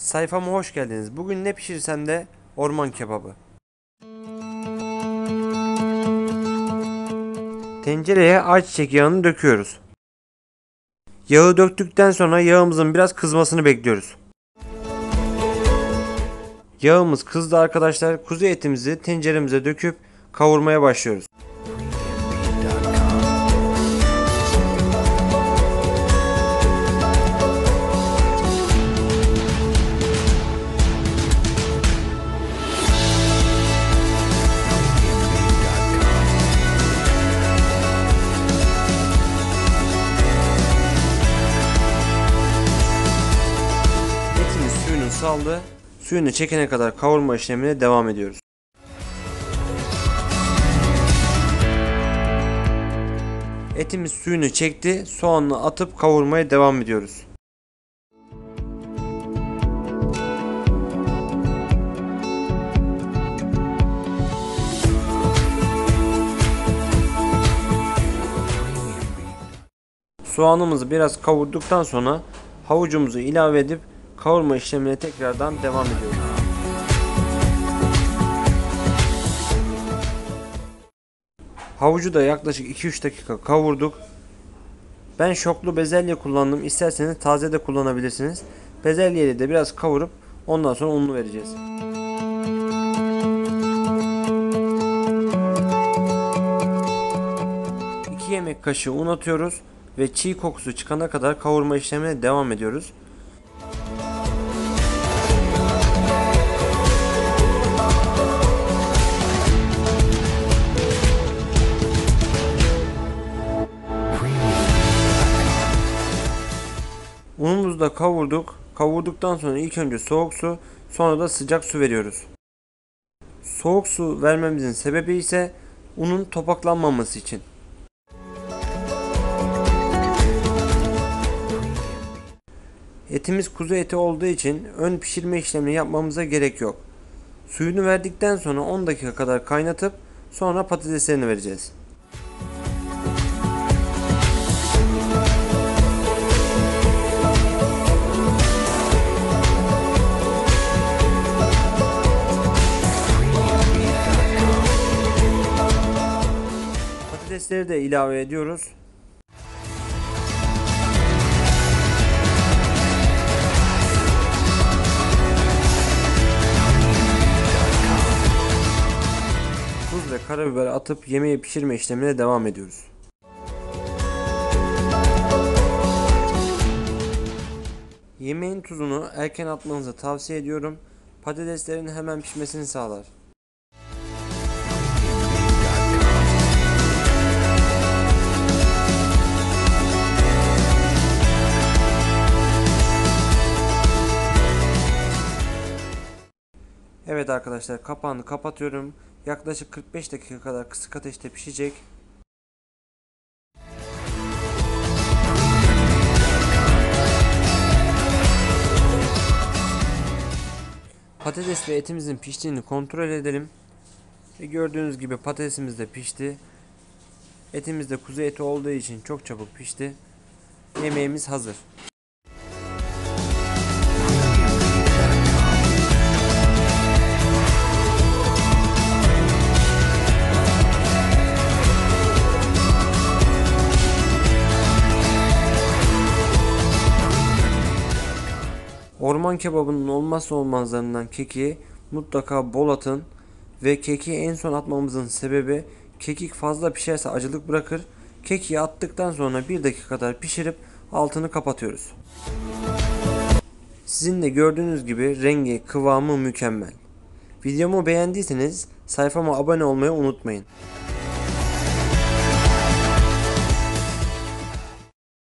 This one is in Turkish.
Sayfama hoş geldiniz. Bugün ne pişirsem de orman kebabı. Tencereye ayçiçek yağını döküyoruz. Yağı döktükten sonra yağımızın biraz kızmasını bekliyoruz. Yağımız kızdı arkadaşlar. Kuzu etimizi tenceremize döküp kavurmaya başlıyoruz. Etimiz suyunu saldı. Suyunu çekene kadar kavurma işlemine devam ediyoruz. Etimiz suyunu çekti. Soğanını atıp kavurmaya devam ediyoruz. Soğanımızı biraz kavurduktan sonra havucumuzu ilave edip kavurma işlemine tekrardan devam ediyoruz. Havucu da yaklaşık 2-3 dakika kavurduk. Ben şoklu bezelye kullandım. İsterseniz taze de kullanabilirsiniz. Bezelyeyi de biraz kavurup ondan sonra ununu vereceğiz. 2 yemek kaşığı un atıyoruz ve çiğ kokusu çıkana kadar kavurma işlemine devam ediyoruz. Unumuzu da kavurduk. Kavurduktan sonra ilk önce soğuk su, sonra da sıcak su veriyoruz. Soğuk su vermemizin sebebi ise unun topaklanmaması için. Etimiz kuzu eti olduğu için ön pişirme işlemini yapmamıza gerek yok. Suyunu verdikten sonra 10 dakika kadar kaynatıp sonra patateslerini vereceğiz. Patatesleri de ilave ediyoruz. Tuz ve karabiber atıp yemeği pişirme işlemine devam ediyoruz. Yemeğin tuzunu erken atmanızı tavsiye ediyorum. Patateslerin hemen pişmesini sağlar. Evet arkadaşlar, kapağını kapatıyorum. Yaklaşık 45 dakika kadar kısık ateşte pişecek. Patates ve etimizin piştiğini kontrol edelim. Ve gördüğünüz gibi patatesimiz de pişti. Etimiz de kuzu eti olduğu için çok çabuk pişti. Yemeğimiz hazır. Orman kebabının olmazsa olmazlarından kekiği mutlaka bol atın ve kekiği en son atmamızın sebebi kekik fazla pişerse acılık bırakır. Kekiği attıktan sonra 1 dakika kadar pişirip altını kapatıyoruz. Sizin de gördüğünüz gibi rengi, kıvamı mükemmel. Videomu beğendiyseniz sayfama abone olmayı unutmayın.